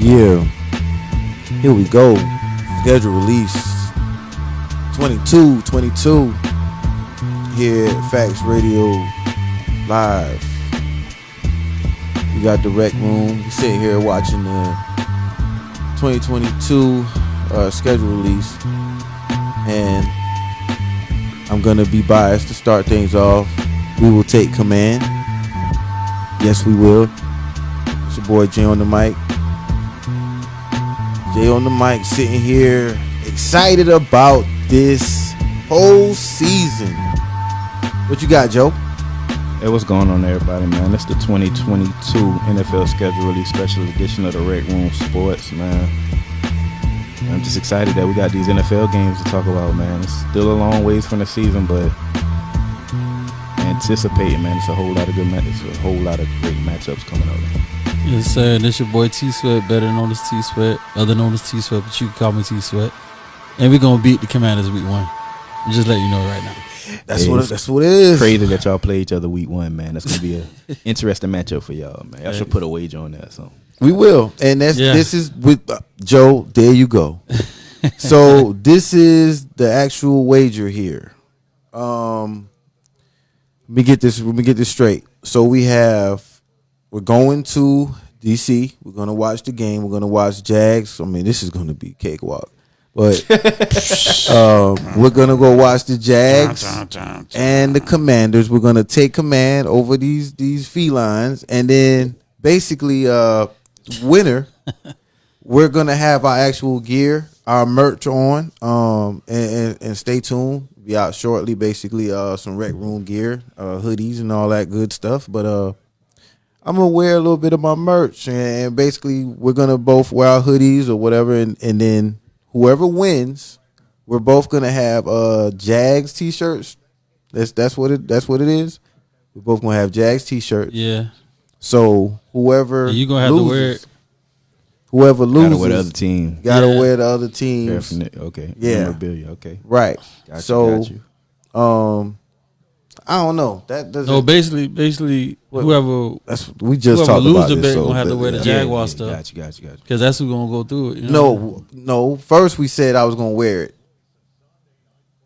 Yeah, here we go. Schedule release 22 here at Facts Radio Live. We got the Rec Room. We sitting here watching the 2022 schedule release, and I'm gonna be biased to start things off. We will take command. Yes, we will. It's your boy Jay on the mic. Jay on the mic, sitting here excited about this whole season. What you got, Joe? Hey, what's going on, everybody, man? It's the 2022 NFL schedule release special edition of the RecRoomSports, man. I'm just excited that we got these NFL games to talk about, man. It's still a long ways from the season, but anticipating, man. It's a whole lot of good matches, a whole lot of great matchups coming out. Yes, sir. This your boy T Sweat, better known as T Sweat, other known as T Sweat, but you can call me T Sweat. And we're gonna beat the Commanders week 1. I'm just letting you know right now. That's what it is. Crazy that y'all play each other week 1, man. That's gonna be an interesting matchup for y'all, man. Y'all should put a wager on that. So we will, and this is with Joe. There you go. So this is the actual wager here. Let me get this straight. So we're going to DC. We're gonna watch the game. We're gonna watch Jags. I mean, this is gonna be cakewalk. But we're gonna go watch the Jags and the Commanders. We're gonna take command over these felines, and then basically, winner, we're gonna have our actual gear, our merch on, and stay tuned. Be out shortly. Basically, some Rec Room gear, hoodies, and all that good stuff. But I'm gonna wear a little bit of my merch, and basically, we're gonna both wear our hoodies or whatever, and then. Whoever wins, we're both gonna have Jags t-shirts. That's what it is. We're both gonna have Jags t-shirts. Yeah. So whoever you gonna have loses, to wear it. Whoever loses, gotta wear the other team. Gotta wear the other team. Okay. Yeah. Memorabilia. Okay. Right. Got So, you. I don't know. That doesn't. No, basically, whoever we just talked lose about the this. bet So gonna have to wear the Jaguar stuff. Got you. Because that's who's gonna go through it. You know? No. First, we said I was gonna wear it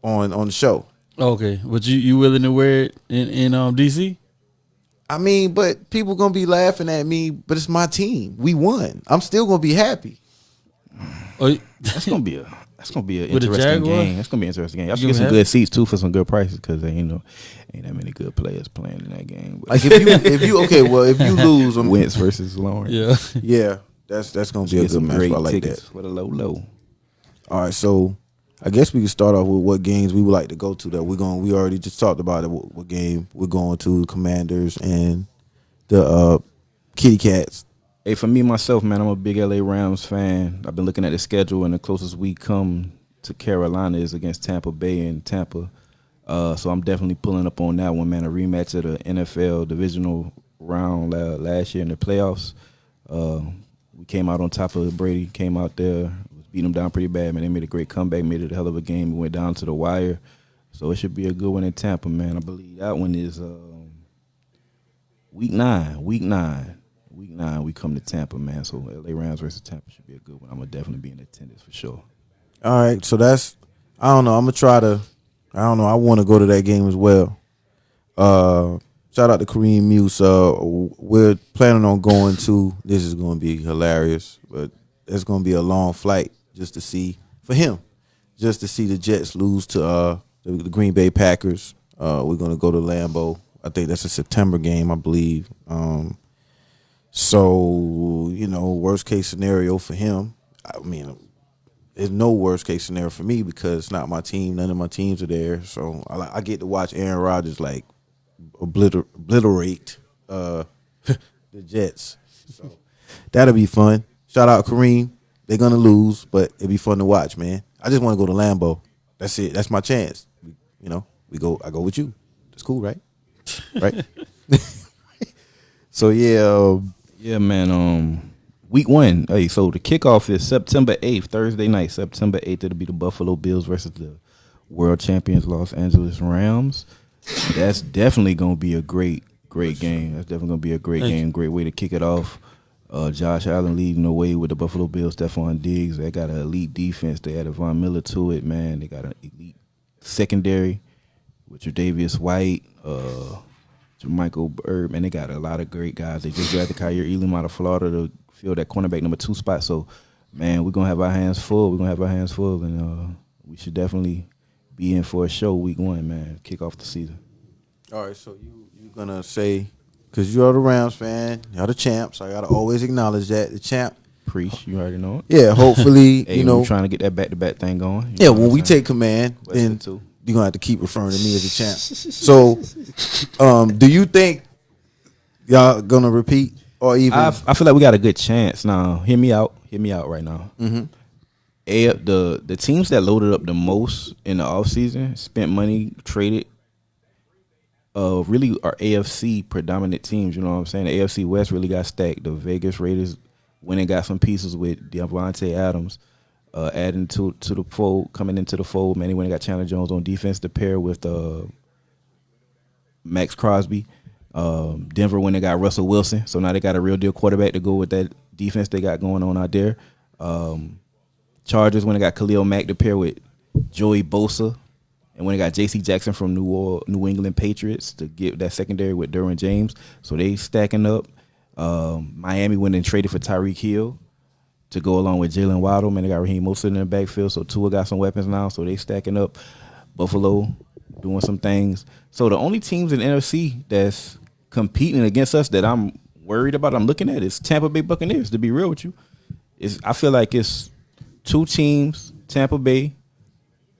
on the show. Okay, but you willing to wear it in DC? I mean, but people gonna be laughing at me. But it's my team. We won. I'm still gonna be happy. Oh, That's gonna be an With the interesting Jaguar? game. That's gonna be an interesting game. Y'all should You get some have good seats too for some good prices because ain't that many good players playing in that game. But Like if you lose, Wentz versus Lawrence. yeah. that's gonna be a good match. I like that. With a low. All right, so I guess we can start off with what games we would like to go to. That we already just talked about it. What game we're going to? Commanders and the Kitty Cats. Hey, for me myself, man, I'm a big LA Rams fan. I've been looking at the schedule, and the closest we come to Carolina is against Tampa Bay and Tampa. So I'm definitely pulling up on that one, man. A rematch of the NFL divisional round last year in the playoffs. We came out on top of Brady. Came out there, was beating them down pretty bad, man. They made a great comeback, made it a hell of a game. We went down to the wire. So it should be a good one in Tampa, man. I believe that one is week 9. Week 9, we come to Tampa, man. So LA Rams versus Tampa should be a good one. I'm going to definitely be in attendance for sure. All right, so I don't know. I'm going to try to, I want to go to that game as well. Shout out to Kareem Muse. We're planning on going to, this is going to be hilarious, but it's going to be a long flight just to see the Jets lose to the Green Bay Packers. We're going to go to Lambeau. I think that's a September game, I believe. So, worst case scenario for him. I mean, there's no worst case scenario for me because it's not my team. None of my teams are there. So I get to watch Aaron Rodgers like obliterate the Jets. So that'll be fun. Shout out Kareem. They're gonna lose, but it'll be fun to watch, man. I just want to go to Lambeau. That's it. That's my chance. I go with you. That's cool, right? Right. So yeah, man. Week 1. Hey, so the kickoff is September 8th, Thursday night, September 8th. It'll be the Buffalo Bills versus the world champions Los Angeles Rams. That's definitely gonna be a great game. That's definitely gonna be a great game. Great way to kick it off. Josh Allen leading the way with the Buffalo Bills. Stephon Diggs. They got an elite defense. They added Von Miller to it, man. They got an elite secondary with Tre'Davious White, Michael Bird. Man, they got a lot of great guys. They just drafted Kyer Elam out of Florida to fill that cornerback number 2 spot. So, man, we're going to have our hands full. And we should definitely be in for a show week 1, man. Kick off the season. All right, so you're going to say, because you're the Rams fan, you're the champs. I got to always acknowledge that. The champ. Preach, you already know it. Yeah, hopefully, hey, we're trying to get that back-to-back thing going. Yeah, when we take command, then you're going to have to keep referring to me as a champ. So, do you think y'all going to repeat? Or even I feel like we got a good chance now. Hear me out right now. Mm-hmm. The teams that loaded up the most in the offseason, spent money, traded, really are AFC predominant teams. You know what I'm saying? The AFC West really got stacked. The Vegas Raiders went and got some pieces with Devontae Adams, adding to the fold, coming into the fold. Man, they went and got Chandler Jones on defense to pair with Max Crosby. Denver when they got Russell Wilson, so now they got a real deal quarterback to go with that defense they got going on out there. Chargers when they got Khalil Mack to pair with Joey Bosa, and when they got J.C. Jackson from New England Patriots to get that secondary with Derwin James, so they stacking up. Miami went and traded for Tyreek Hill to go along with Jalen Waddle. Man, they got Raheem Mostert in the backfield, so Tua got some weapons now, so they stacking up. Buffalo doing some things. So the only teams in the NFC that's competing against us that I'm worried about, I'm looking at, is Tampa Bay Buccaneers, to be real with you. I feel like it's 2 teams, Tampa Bay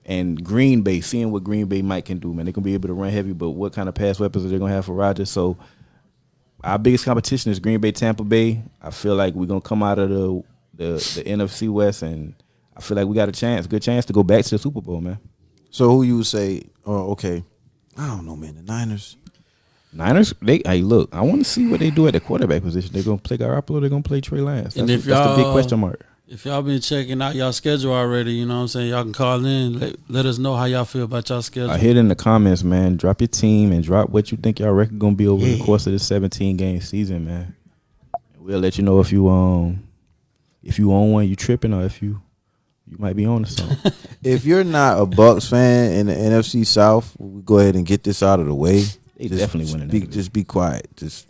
and Green Bay, seeing what Green Bay might can do, man. They're going to be able to run heavy, but what kind of pass weapons are they going to have for Rodgers? So our biggest competition is Green Bay, Tampa Bay. I feel like we're going to come out of the NFC West, and I feel like we got a good chance to go back to the Super Bowl, man. So who you would say, okay, I don't know, man, the Niners, look, I want to see what they do at the quarterback position. They're going to play Garoppolo, they're going to play Trey Lance. That's the big question mark. If y'all been checking out y'all schedule already, you know what I'm saying, y'all can call in. Let us know how y'all feel about y'all schedule. I hit in the comments, man. Drop your team and drop what you think y'all record going to be over the course of this 17-game season, man. We'll let you know if you own one, you tripping, or if you might be on to something. If you're not a Bucs fan in the NFC South, we'll go ahead and get this out of the way. They definitely winning. Just be quiet. Just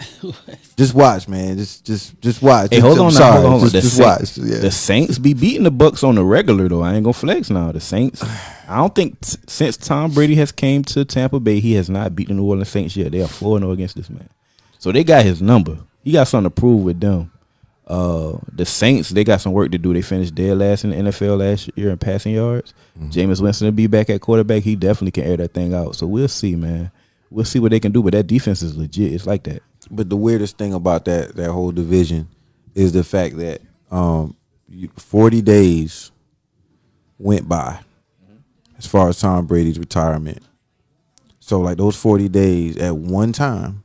watch, man. Just watch. Hey, hold on. Just watch. Yeah. The Saints be beating the Bucs on the regular, though. I ain't gonna flex now. The Saints. I don't think since Tom Brady has came to Tampa Bay, he has not beaten the New Orleans Saints yet. They are 4-0 against this man. So they got his number. He got something to prove with them. The Saints, they got some work to do. They finished dead last in the NFL last year in passing yards. Mm-hmm. Jameis Winston will be back at quarterback. He definitely can air that thing out. So we'll see, man. We'll see what they can do. But that defense is legit. It's like that. But the weirdest thing about that whole division is the fact that 40 days went by as far as Tom Brady's retirement. So, like, those 40 days at one time,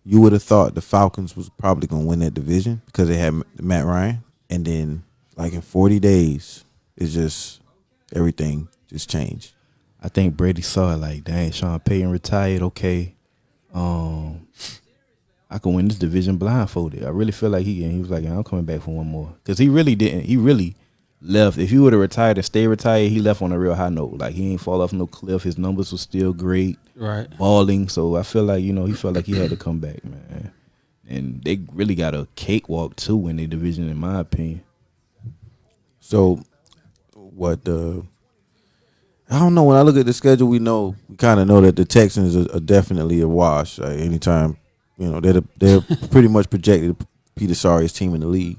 you would have thought the Falcons was probably going to win that division because they had Matt Ryan. And then, like, in 40 days, it's just everything just changed. I think Brady saw it like, dang, Sean Payton retired. Okay, I can win this division blindfolded. I really feel like he was like, I'm coming back for one more. Because he really didn't. He really left. If he would have retired and stayed retired, he left on a real high note. Like, he ain't fall off no cliff. His numbers were still great. Right. Balling. So I feel like, he felt like he had to come back, man. And they really got a cakewalk, too, in their division, in my opinion. So, I don't know. When I look at the schedule, we kind of know that the Texans are definitely a wash. Anytime, they're pretty much projected to be the sorriest team in the league.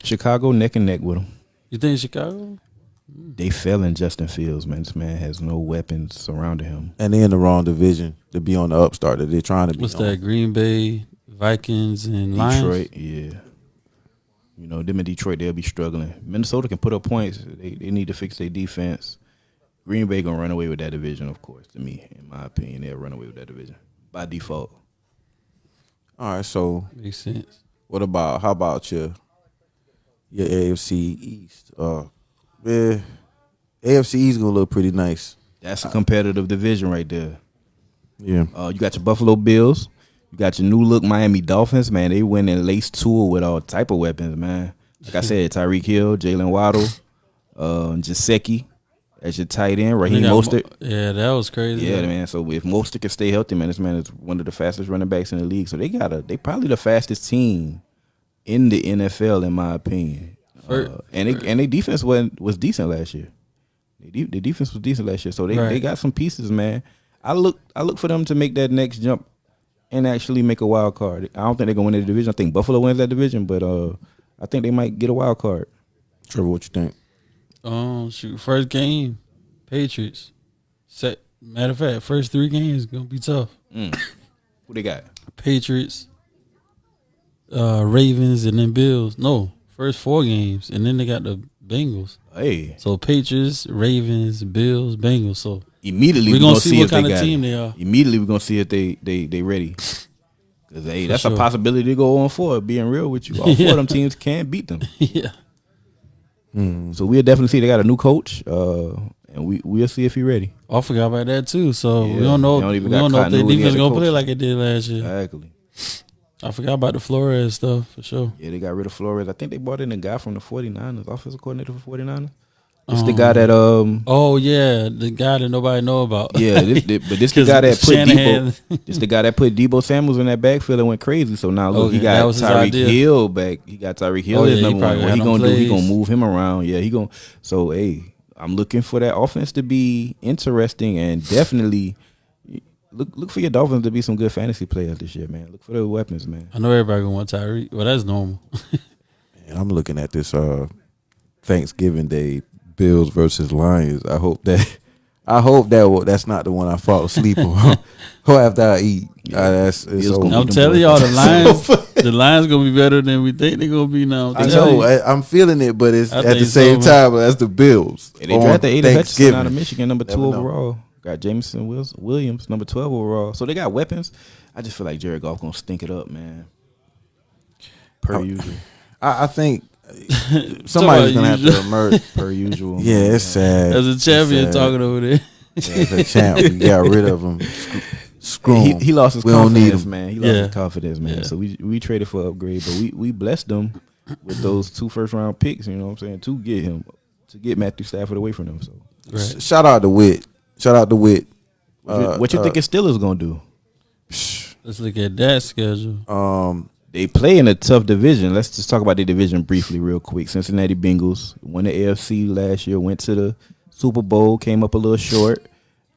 Chicago neck and neck with them. You think Chicago? They fell in Justin Fields, man. This man has no weapons surrounding him. And they're in the wrong division to be on the upstart that they're trying to be. What's that? Green Bay, Vikings, and Lions? Detroit, yeah. Them in Detroit, they'll be struggling. Minnesota can put up points. They need to fix their defense. Green Bay gonna run away with that division, of course. To me, in my opinion, they'll run away with that division by default. All right, so makes sense. How about your AFC East? AFC East gonna look pretty nice. That's a competitive division right there. Yeah. You got your Buffalo Bills. You got your new look Miami Dolphins, man. They went and laced Tua with all type of weapons, man. Like I said, Tyreek Hill, Jalen Waddle, Gesicki as your tight end, Raheem Mostert. Yeah, that was crazy. Yeah, man. So if Mostert can stay healthy, man, this man is one of the fastest running backs in the league. So they probably the fastest team in the NFL, in my opinion. And their defense was decent last year. The defense was decent last year, so they got some pieces, man. I look for them to make that next jump and actually make a wild card. I don't think they're gonna win the division. I think Buffalo wins that division, but I think they might get a wild card. Trevor, what you think? Shoot, first game, Patriots. Matter of fact, first 3 games gonna be tough. Who they got? Patriots, Ravens, and then Bills. No, first 4 games, and then they got the Bengals. Hey, so Patriots, Ravens, Bills, Bengals. So immediately we're gonna see what kind of team they are. Immediately we're gonna see if they ready. Because that's a possibility to go on for. Being real with you, all 4 of them teams can't beat them. Yeah. So we'll definitely see they got a new coach, and we'll see if he's ready. I forgot about that too. So we don't know. We don't know if their defense gonna play like it did last year. Exactly. I forgot about the Flores stuff for sure. Yeah, they got rid of Flores. I think they brought in a guy from the 49ers, offensive coordinator for 49ers. It's the guy that Oh yeah, the guy that nobody know about. Yeah, but this the guy that put Debo. This the guy that put Debo Samuels in that backfield and went crazy. So now look, he got Tyreek Hill back. He got Tyreek Hill as number 1. What he gonna do? He gonna move him around. Yeah, he gonna. So hey, I'm looking for that offense to be interesting and definitely look for your Dolphins to be some good fantasy players this year, man. Look for the weapons, man. I know everybody gonna want Tyreek. Well, that's normal. And I'm looking at this Thanksgiving Day. Bills versus Lions. I hope that's not the one I fall asleep on. Or after I eat. I'm telling y'all, the Lions gonna be better than we think they're gonna be now. I know. I'm feeling it, but it's at the same time as the Bills. They drafted Aiden Hutchinson out of Michigan, number 2 overall. Got Jameson Williams, number 12 overall. So they got weapons. I just feel like Jared Goff gonna stink it up, man. Per usual. I think somebody's gonna have to emerge per usual. Yeah, it's sad. As a champion talking over there. As a champ, we got rid of him. Screw him. He lost his confidence, man. He lost his confidence, man. Yeah. So we traded for an upgrade, but we blessed them with those 2 first-round picks. You know what I'm saying? To get Matthew Stafford away from them. So shout out to Whit. What you think his Steelers gonna do? Let's look at that schedule. They play in a tough division. Let's just talk about the division briefly real quick. Cincinnati Bengals won the AFC last year, went to the Super Bowl, came up a little short.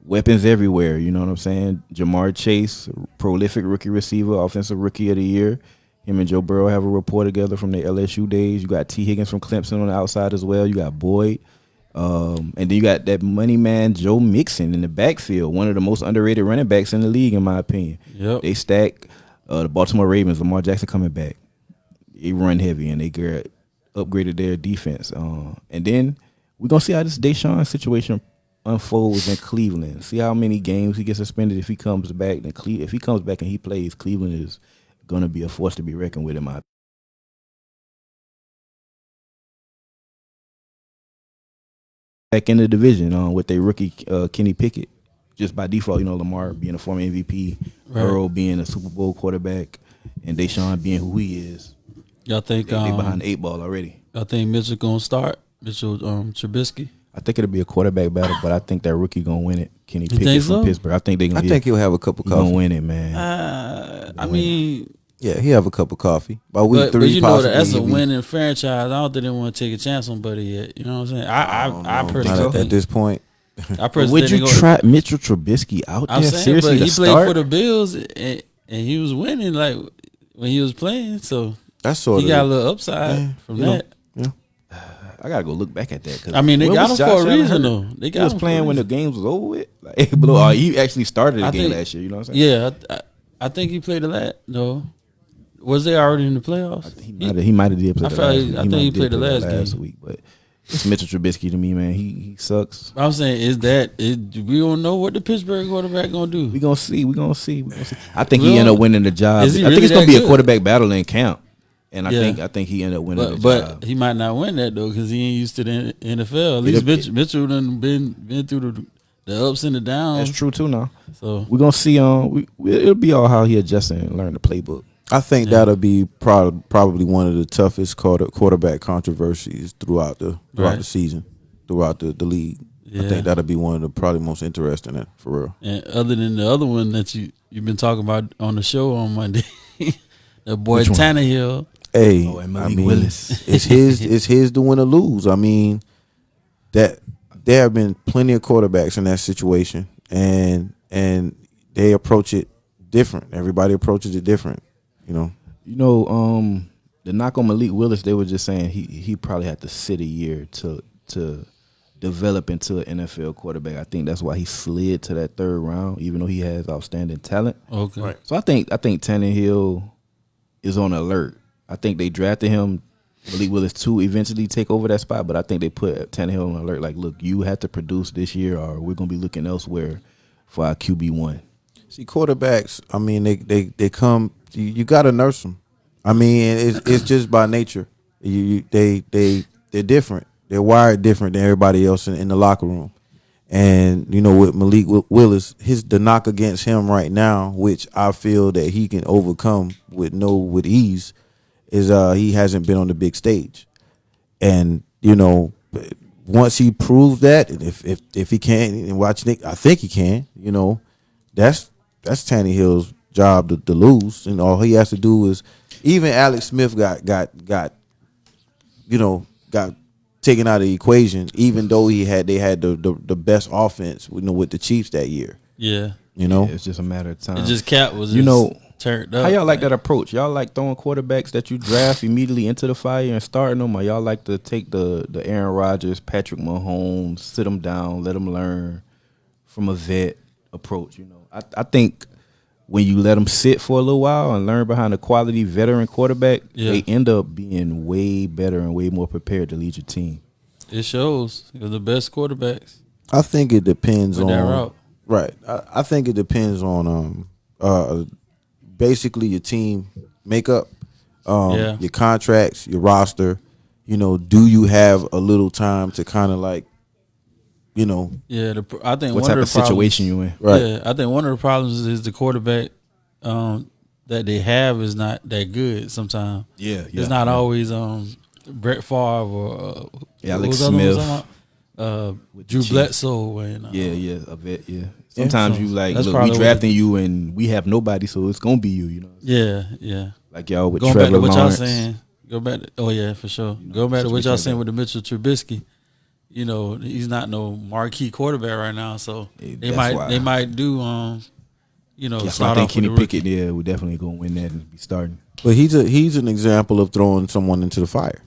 Weapons everywhere, you know what I'm saying? Jamar Chase, prolific rookie receiver, offensive rookie of the year. Him and Joe Burrow have a rapport together from the LSU days. You got T. Higgins from Clemson on the outside as well. You got Boyd. And then you got that money man Joe Mixon in the backfield, one of the most underrated running backs in the league, in my opinion. Yep. They stack the Baltimore Ravens, Lamar Jackson coming back. They run heavy, and they upgraded their defense. And then we're going to see how this Deshaun situation unfolds in Cleveland. See how many games he gets suspended if he comes back. If he comes back and he plays, Cleveland is going to be a force to be reckoned with in my opinion. Back in the division with their rookie Kenny Pickett. Just by default, Lamar being a former MVP, Burrow being a Super Bowl quarterback, and Deshaun being who he is. Y'all think they behind the 8 ball already? Y'all think Mitchell gonna start? Mitchell Trubisky? I think it'll be a quarterback battle, but I think that rookie gonna win it. Kenny Pickett from Pittsburgh. I think he'll have a cup of coffee. Gonna win it, man. Yeah, he have a cup of coffee. By week 3, but you know that's a winning franchise. I don't think they want to take a chance on Buddy yet. You know what I'm saying? I personally think at this point. Would you try Mitchell Trubisky out there? Seriously, but he played for the Bills and he was winning like when he was playing. So that's he got a little upside from that. Yeah, I gotta go look back at that. They got him for a reason though. He was playing when the games was over with. He actually started the game last year. You know what I'm saying? Yeah, I think he played No, was they already in the playoffs? He might have did play. I think he played the last week, but. It's Mitchell Trubisky to me, man. He sucks. I'm saying we don't know what the Pittsburgh quarterback gonna do. We gonna see. I think he end up winning the job. I think it's gonna be a quarterback battle in camp, and I think he end up winning the job. But he might not win that though because he ain't used to the NFL. At least Mitchell done been through the ups and the downs. That's true too. Now, So we're gonna see. It'll be all how he adjusts and learn the playbook. I think that'll be probably one of the toughest quarterback controversies throughout the season, throughout the league. Yeah. I think that'll be one of the probably most interesting for real. And other than the other one that you've been talking about on the show on Monday, the boy Tannehill. Hey, and I Malik mean, Willis. it's his to win or lose. I mean, that there have been plenty of quarterbacks in that situation, and they approach it different. Everybody approaches it different. The knock on Malik Willis, they were just saying he probably had to sit a year to develop into an NFL quarterback. I think that's why he slid to that third round, even though he has outstanding talent. Okay. Right. So I think Tannehill is on alert. I think they drafted him, Malik Willis, to eventually take over that spot, but I think they put Tannehill on alert. Like, look, you have to produce this year, or we're gonna be looking elsewhere for our QB1. See, quarterbacks, I mean, they come. You got to nurse them. I mean, it's just by nature. They're different. They're wired different than everybody else in the locker room. And with Malik Willis, the knock against him right now, which I feel that he can overcome with ease, is he hasn't been on the big stage. And once he proves that, and if he can, and watch Nick, I think he can. That's Tannehill's job to lose, and all he has to do is. Even Alex Smith got taken out of the equation, even though they had the best offense, with the Chiefs that year. Yeah. It's just a matter of time. It just Cap was turned up. How y'all like that approach? Y'all like throwing quarterbacks that you draft immediately into the fire and starting them, or y'all like to take the Aaron Rodgers, Patrick Mahomes, sit them down, let them learn from a vet approach? I think when you let them sit for a little while and learn behind a quality veteran quarterback, they end up being way better and way more prepared to lead your team. It shows. You're the best quarterbacks. I think it depends on that route. Right. I think it depends on basically your team makeup, your contracts, your roster. Do you have a little time to kind of like, I think what type of situation you in. Right. Yeah, I think one of the problems is the quarterback that they have is not that good sometimes. Yeah. It's not always Brett Favre or Alex Smith. Drew Bledsoe. And, a vet, yeah. Sometimes you like, look, we drafting you and we have nobody, so it's going to be you, Yeah. Like y'all with Going Trevor back to what Lawrence. y'all saying. Go back to, for sure. Go back to what y'all saying with the Mitchell Trubisky. He's not no marquee quarterback right now, so they might do start I think off Kenny with the rookie. Pickett, we're definitely gonna win that and be starting. But he's an example of throwing someone into the fire,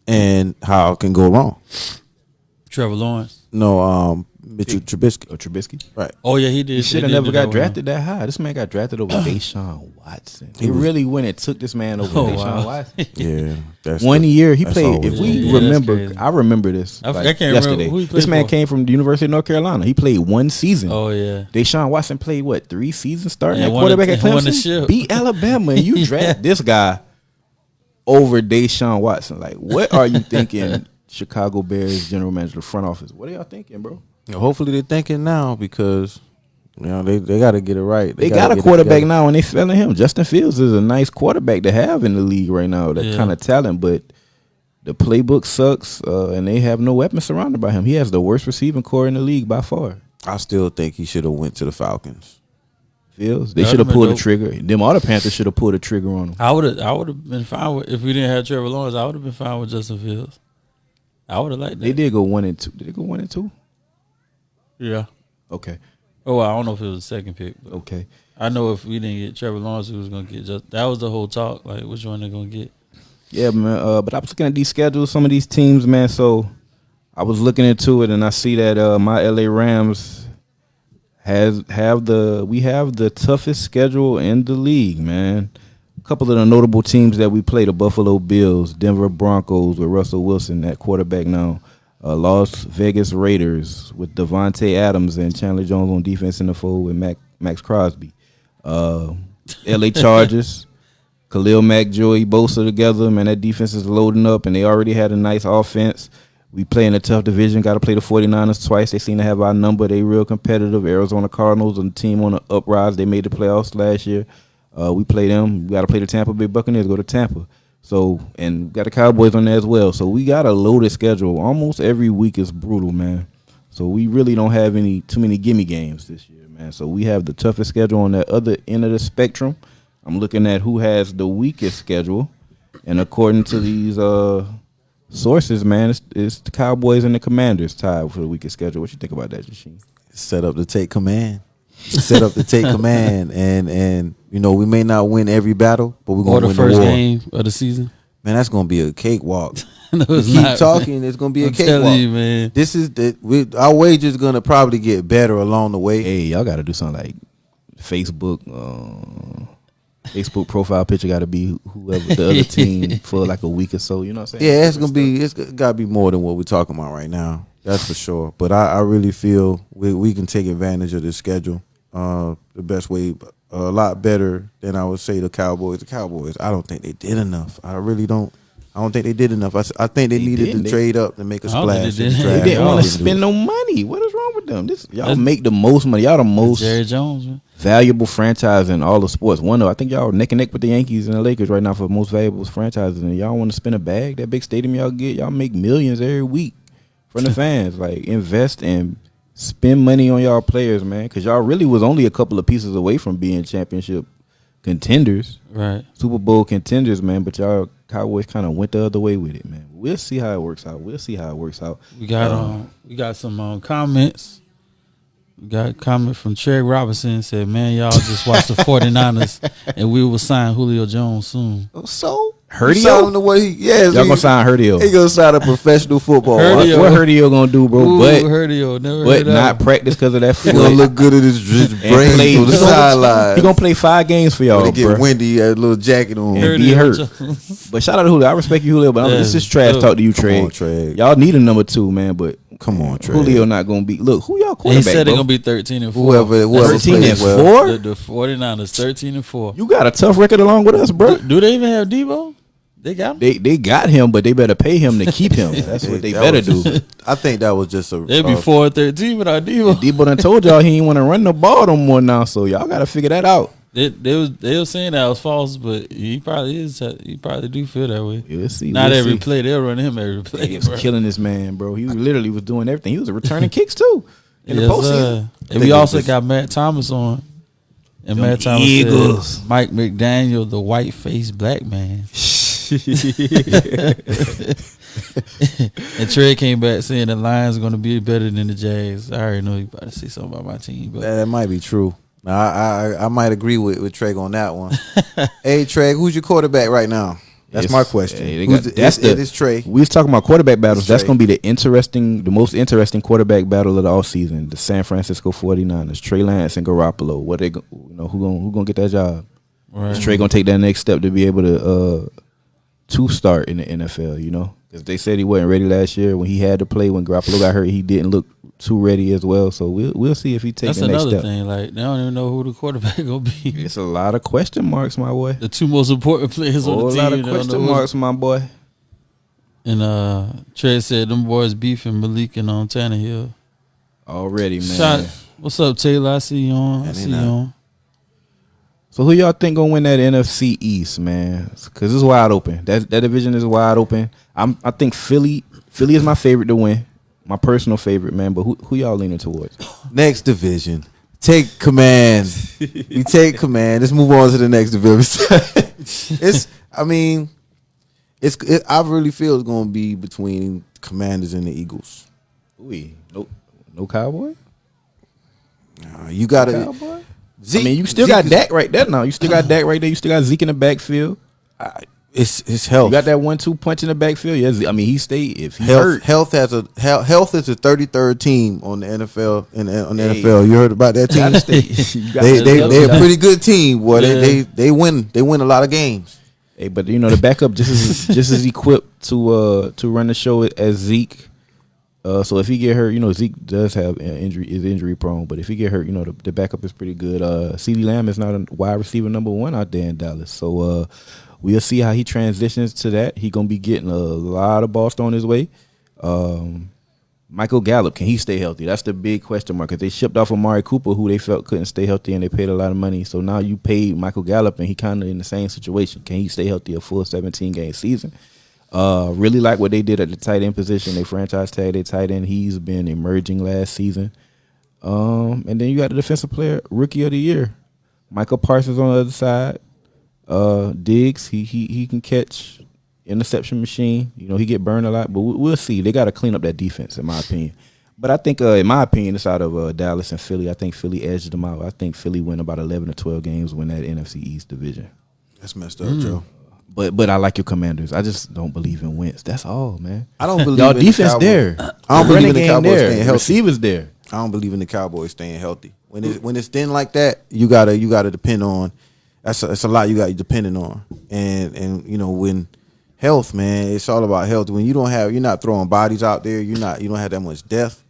and how it can go wrong. Trevor Lawrence. No, Mitchell Trubisky. Or Trubisky? Right. Oh yeah, he did. He should have never got drafted that high. This man got drafted over Deshaun Watson. He really went and took this man over Deshaun Watson. Yeah, that's year he played. If we remember, I remember this. I can't yesterday. remember who he played this man for. came from the University of North Carolina. He played one season. Oh yeah. Deshaun Watson played 3 seasons starting at won quarterback at won the Clemson. ship. Beat Alabama, and you draft this guy over Deshaun Watson. Like, what are you thinking? Chicago Bears general manager, the front office. What are y'all thinking, bro? Hopefully they're thinking now, because they got to get it right. They got a quarterback now, and they failing him. Justin Fields is a nice quarterback to have in the league right now. That kind of talent, but the playbook sucks, and they have no weapons surrounded by him. He has the worst receiving core in the league by far. I still think he should have went to the Falcons. Fields, they should have pulled the trigger. Them other Panthers should have pulled the trigger on him. I would have been fine with, if we didn't have Trevor Lawrence. I would have been fine with Justin Fields. I would have liked that. They did go 1-2. Did they go 1-2? Yeah. Okay. Oh, I don't know if it was the second pick. But okay. I know if we didn't get Trevor Lawrence, we was gonna get that was the whole talk. Like, which one they're gonna get? Yeah, man. But I was looking at these schedules, some of these teams, man. So I was looking into it, and I see that my LA Rams have the toughest schedule in the league, man. A couple of the notable teams that we play: the Buffalo Bills, Denver Broncos with Russell Wilson at quarterback now. Las Vegas Raiders with Devontae Adams and Chandler Jones on defense in the fold with Max Crosby. L.A. Chargers, Khalil Mack, Joey Bosa together. Man, that defense is loading up, and they already had a nice offense. We play in a tough division. Got to play the 49ers twice. They seem to have our number. They real competitive. Arizona Cardinals, a team on the uprise. They made the playoffs last year. We play them. We got to play the Tampa Bay Buccaneers. Go to Tampa. So, and we got the Cowboys on there as well. So we got a loaded schedule. Almost every week is brutal, man. So we really don't have too many gimme games this year, man. So we have the toughest schedule on that other end of the spectrum. I'm looking at who has the weakest schedule, and according to these sources, man, it's the Cowboys and the Commanders tied for the weakest schedule. What you think about that, Jashin? Set up to take command. Set up to take command, and we may not win every battle, but we're gonna win the war. Or the first game of the season. Man, that's gonna be a cakewalk. No, keep talking, it's gonna be a cakewalk. You, man. This is our wager's gonna probably get better along the way. Hey, y'all got to do something like Facebook. Facebook profile picture got to be whoever the other team for like a week or so. You know what I'm saying? Yeah, it's got to be more than what we're talking about right now. That's for sure. But I really feel we can take advantage of this schedule the best way, a lot better than I would say the Cowboys. The Cowboys, I don't think they did enough. I really don't. I don't think they did enough. I think they needed to trade up to make a splash. They didn't want to spend no money. What is wrong with them? Y'all make the most money. Y'all the most Jerry Jones, man. Valuable franchise in all the sports. I think y'all neck and neck with the Yankees and the Lakers right now for most valuable franchises. And y'all want to spend a bag? That big stadium y'all get, y'all make millions every week from the fans. Like, invest and spend money on y'all players, man. Because y'all really was only a couple of pieces away from being championship contenders. Right. Super Bowl contenders, man. But y'all Cowboys kind of went the other way with it, man. We'll see how it works out. We got some comments. We got a comment from Trey Robinson. Said, man, y'all just watched the 49ers and we will sign Julio Jones soon. So? Herdio? Y'all gonna sign Herdio. He gonna sign a professional football. What Herdio gonna do, bro? Ooh, Herdio, but not practice because of that foot. He gonna look good at his brain on the sideline. He gonna play 5 games for y'all, bro. Get windy, had a little jacket on. And be hurt. But shout out to Julio. I respect you, Julio, but this is trash talk to you, Trey. Y'all need a number 2, man, but come on, Trey. Julio not gonna be. Look, who y'all quarterback? He said they're gonna be 13-4. Whoever 13-4. The 49ers 13-4. You got a tough record along with us, bro. Do they even have Debo? They got him. They got him, but they better pay him to keep him. That's what they better do. I think that was just a. They'd be 4-13 without Debo. Debo done told y'all he ain't want to run the ball no more now, so y'all got to figure that out. They was saying that was false, but he probably is. He probably do feel that way. We'll see. Not every play. They'll run him every play. He was killing this man, bro. He literally was doing everything. He was returning kicks too in the postseason. And we also got Matt Thomas on. And Matt Thomas said, Mike McDaniel, the white-faced black man. And Trey came back saying the Lions are going to be better than the Jags. I already know you about to say something about my team. But that might be true. I might agree with Trey on that one. Hey, Trey, who's your quarterback right now? That's my question. It's Trey. We was talking about quarterback battles. That's going to be the most interesting quarterback battle of the offseason. The San Francisco 49ers, Trey Lance and Garoppolo. Who gonna get that job? Right. Is Trey gonna take that next step to be able to start in the NFL? You know, because they said he wasn't ready last year when he had to play. When Garoppolo got hurt, he didn't look too ready as well. So we'll see if he takes the next step. That's another thing. Like, they don't even know who the quarterback gonna be. It's a lot of question marks, my boy. The 2 most important players on the team. A lot of question marks, my boy. And Trey said them boys beefing Malik and on Tannehill already, man. What's up, Taylor? I see you on. So who y'all think gonna win that NFC East, man? Because it's wide open. That division is wide open. I think Philly is my favorite to win. My personal favorite, man. But who y'all leaning towards? Next division. Take command. We take command. Let's move on to the next division. I really feel it's going to be between Commanders and the Eagles. No Cowboy? You got to. You still got Dak right there now. You still got Dak right there. You still got Zeke in the backfield. It's health. You got that 1-2 punch in the backfield. Yes, he stayed. If he hurt, health is the 33rd team on the NFL. On the NFL, you heard about that team? They're a pretty good team. Boy, yeah. They win a lot of games. Hey, but the backup just as equipped to run the show as Zeke. So if he get hurt, Zeke does have is injury prone. But if he get hurt, the backup is pretty good. CeeDee Lamb is not a wide receiver number 1 out there in Dallas. So we'll see how he transitions to that. He gonna be getting a lot of balls thrown his way. Michael Gallup, can he stay healthy? That's the big question mark. Because they shipped off Amari Cooper, who they felt couldn't stay healthy, and they paid a lot of money. So now you paid Michael Gallup, and he kind of in the same situation. Can he stay healthy a full 17-game season? Really like what they did at the tight end position. They franchise tagged their tight end. He's been emerging last season. And then you got the defensive player, rookie of the year, Michael Parsons on the other side. Diggs, he can catch. Interception machine. You know, he get burned a lot, but we'll see. They got to clean up that defense, in my opinion. But I think, in my opinion, it's out of Dallas and Philly. I think Philly edged them out. I think Philly win about 11 or 12 games, win that NFC East division. That's messed up, Joe. But I like your Commanders. I just don't believe in Wentz. That's all, man. I don't believe y'all in defense the there. I don't believe in the Cowboys staying healthy. Receivers there. I don't believe in the Cowboys staying healthy. When it's thin like that, you gotta depend on. That's a lot you got depending on, and you know when. Health, man. It's all about health. When you're not throwing bodies out there. You don't have that much depth.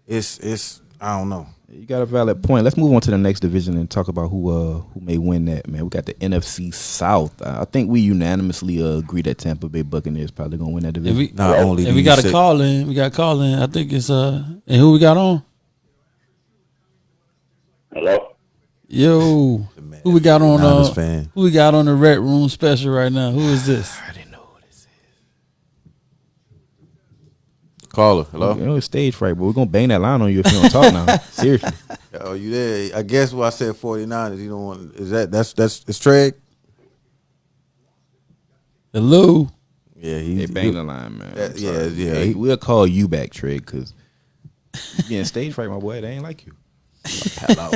It's I don't know. You got a valid point. Let's move on to the next division and talk about who may win that, man. We got the NFC South. I think we unanimously agree that Tampa Bay Buccaneers probably gonna win that division. We got a call in. We got a call in. I think it's and who we got on? Hello. Yo, who we got on? Who we got on the Rec Room special right now? Who is this? Caller, hello. You know, it's stage fright, but we're gonna bang that line on you if you don't talk now. Seriously. Oh, you there? I guess what I said 49ers. You don't want. Is that's it's Trey? Hello. Yeah, he banged the line, man. Yeah. Hey, we'll call you back, Trey, because you getting stage fright, my boy. They ain't like you. Hello.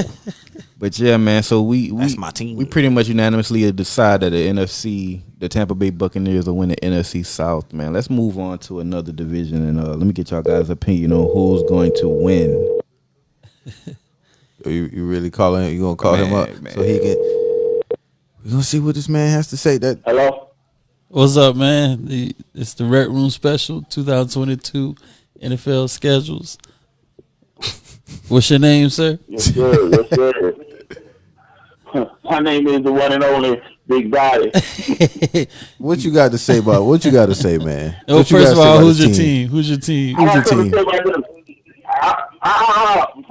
But yeah, man. So that's my team. We pretty much unanimously decide that the Tampa Bay Buccaneers will win the NFC South, man. Let's move on to another division, and let me get y'all guys' opinion on who's going to win. You really calling? You gonna call him up so he can? We gonna see what this man has to say. That hello. What's up, man? It's the Rec Room Special 2022 NFL schedules. What's your name, sir? Yes, sir. Yes, sir. My name is the one and only Big Body. What you got to say about? What you got to say, man? Well, first of all, who's your team? Who's your team? Before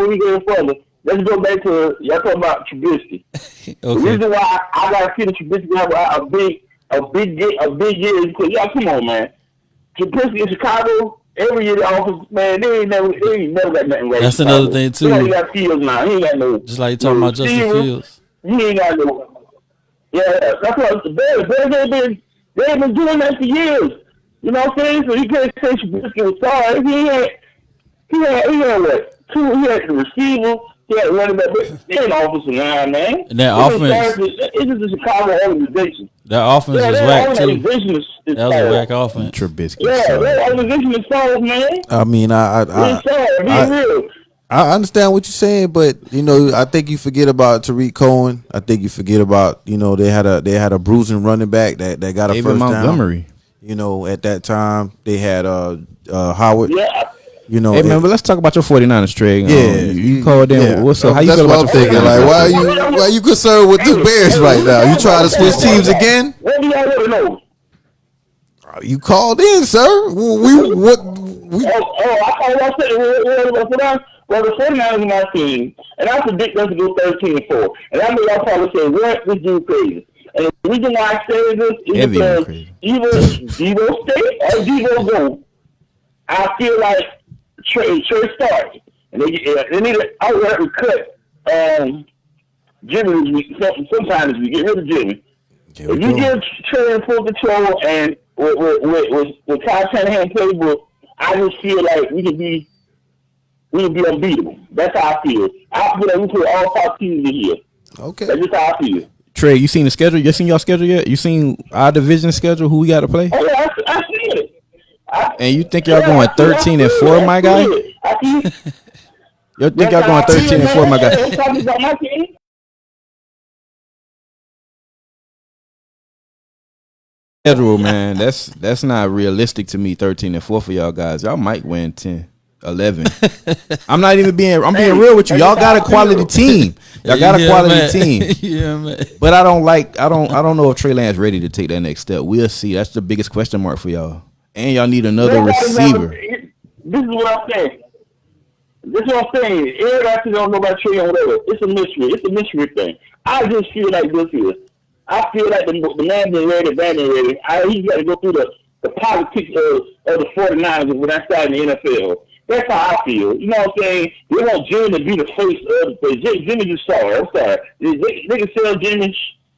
we go further, let's go back to y'all talking about Trubisky. Okay. The reason why I got to see the Trubisky have a big year is because y'all come on, man. Trubisky in Chicago. Every year the offense, man, they ain't never got nothing right. That's another thing too. He got Fields now. He ain't got no. Just like you talking about Justin Fields. He ain't got no. Yeah, that's what the Bears they've been doing that for years. You know what I'm saying? So you can't say Trubisky was sorry. He had what? He had the receiver. He had running back. They're an offensive line, man. And that offense. It's just a Chicago organization. That offense was whack too. That was a whack offense. Trubisky. Yeah, that organization is solid, man. I mean, I understand what you're saying, but you know, I think you forget about Tariq Cohen. I think you forget about they had a bruising running back that got a first Montgomery. Down. You know, at that time they had Howard. Yeah. You know, hey man, but let's talk about your 49ers, Trey. Yeah, you called them. Yeah. What's up? How you That's feel what about I'm thinking. Like, why are you concerned with the Bears right now? You trying to switch teams again? What do y'all want to know? You called in, sir. I said, well, the 49ers are my team, and I predict them to go 13-4. And I know y'all probably say, what? This dude crazy. And the reason why I say this is because either Devo stay or Devo go. I feel like Trey starts, and they need to outright cut Jimmy. Sometimes we get rid of Jimmy. If you give Trey full control and with Kyle Shanahan playbook, I just feel like we could be unbeatable. That's how I feel. I feel like we put all 5 teams in here. Okay, that's just how I feel. Trey, you seen the schedule? You seen y'all schedule yet? You seen our division schedule? Who we got to play? Oh yeah, I seen it. And you think y'all going 13-4, my guy? You think y'all going 13-4, my guy? Schedule, man. That's not realistic to me. 13-4 for y'all guys. Y'all might win 10-11. I'm being real with you. Y'all got a quality team. Y'all got a quality team. Yeah, man. But I don't know if Trey Lance ready to take that next step. We'll see. That's the biggest question mark for y'all. And y'all need another receiver. This is what I'm saying. This is what I'm saying. Everybody don't know about Trey or whatever. It's a mystery. It's a mystery thing. I just feel like this is. I feel like the man been ready, man been ready. He's got to go through the politics of the 49ers when I started in the NFL. That's how I feel. You know what I'm saying? They want Jimmy to be the face of the place. Jimmy just sorry. I'm sorry. They can sell Jimmy.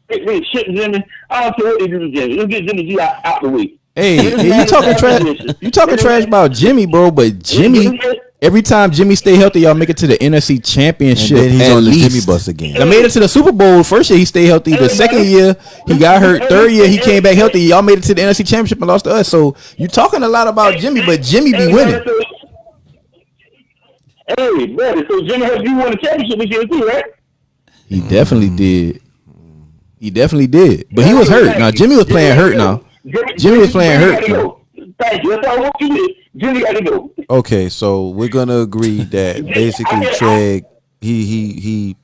They ship Jimmy. I don't care what they do to Jimmy. Let's get Jimmy G out the way. Hey, you talking trash? You talking trash about Jimmy, bro? But Jimmy, every time Jimmy stay healthy, y'all make it to the NFC Championship. And then he's on the Jimmy bus again. I made it to the Super Bowl. First year he stayed healthy. The second year he got hurt. Third year he came back healthy. Y'all made it to the NFC Championship and lost to us. So you talking a lot about Jimmy, but Jimmy be winning. Hey, brother. So Jimmy helped you win the championship this year too, right? He definitely did. He definitely did. But he was hurt. Now Jimmy was playing hurt now. Jimmy was playing hurt. Thank you. That's all what you did. Jimmy got to go. Okay, so we're gonna agree that basically Trey he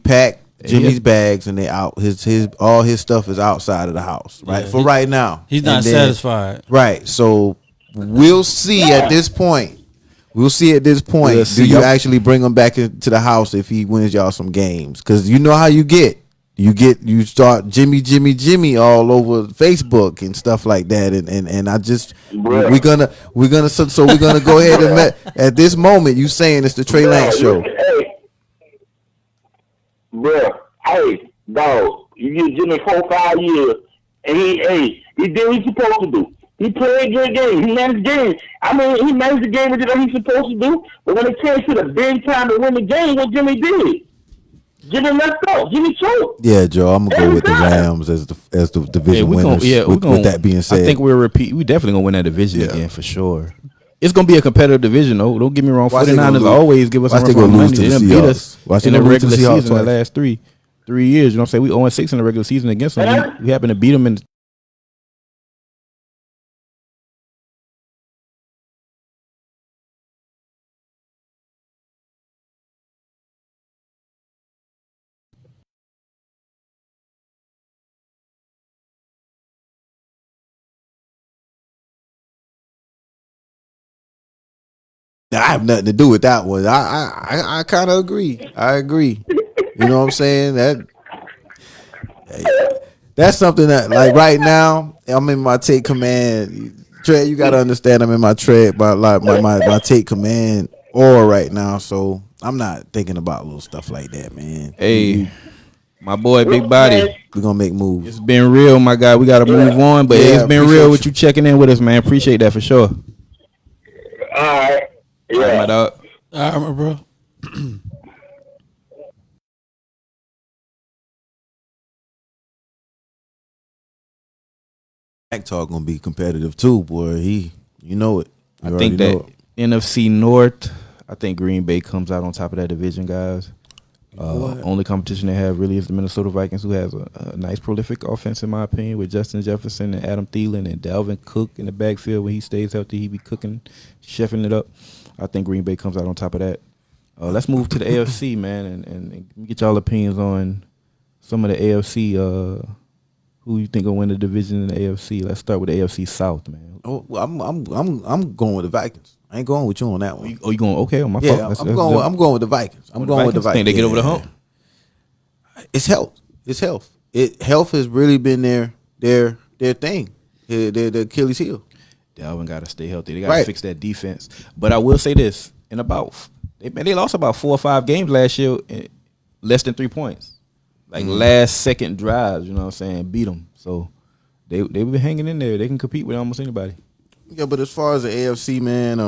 packed Jimmy's bags and they out his all his stuff is outside of the house, right? For right now. He's not satisfied. Right. So we'll see at this point. Do you actually bring him back into the house if he wins y'all some games? Because you know how you get. You start Jimmy all over Facebook and stuff like that, and I just we're gonna go ahead and at this moment you saying it's the Trey Lance show. Hey, bro, hey, dog, you give Jimmy 4-5 years, and he did what he's supposed to do. He played good game. He managed the game. I mean, he managed the game that he's supposed to do. But when it came to the big time to win the game, what Jimmy did? Jimmy left off. Jimmy choked. Yeah, Joe, I'm gonna go with the Rams as the division winners. With that being said, I think we'll repeat. We definitely gonna win that division again for sure. It's gonna be a competitive division, though. Don't get me wrong. 49ers always give us some money. They didn't beat us in the regular season the last three years. You know what I'm saying? We 0-6 in the regular season against them. We happen to beat them in. I have nothing to do with that one. I kind of agree. I agree. You know what I'm saying? That's something that, like, right now I'm in my take command. Trey, you gotta understand I'm in my my take command aura right now, so I'm not thinking about little stuff like that, man. Hey, my boy, Big Body, we're gonna make moves. It's been real, my guy. We gotta move on, but it's been real with you checking in with us, man. Appreciate that for sure. All right. Yeah. All right, my dog. All right, bro. Talk gonna be competitive too, boy. You know it. I think that NFC North. I think Green Bay comes out on top of that division, guys. Only competition they have really is the Minnesota Vikings, who has a nice prolific offense, in my opinion, with Justin Jefferson and Adam Thielen and Dalvin Cook in the backfield. When he stays healthy, he be cooking, chefing it up. I think Green Bay comes out on top of that. Let's move to the AFC, man, and get y'all opinions on some of the AFC. Who you think will win the division in the AFC? Let's start with the AFC South, man. Oh, well, I'm going with the Vikings. I ain't going with you on that one. You going okay on my fault? I'm going with the Vikings. I'm going with the Vikings. Think they get over the hump? It's health. Health has really been their thing. Their Achilles heel. Dalvin got to stay healthy. They got to fix that defense. But I will say this: they lost about 4 or 5 games last year, less than 3 points. Like last second drives, you know what I'm saying, beat them. So they've been hanging in there. They can compete with almost anybody. Yeah, but as far as the AFC, man,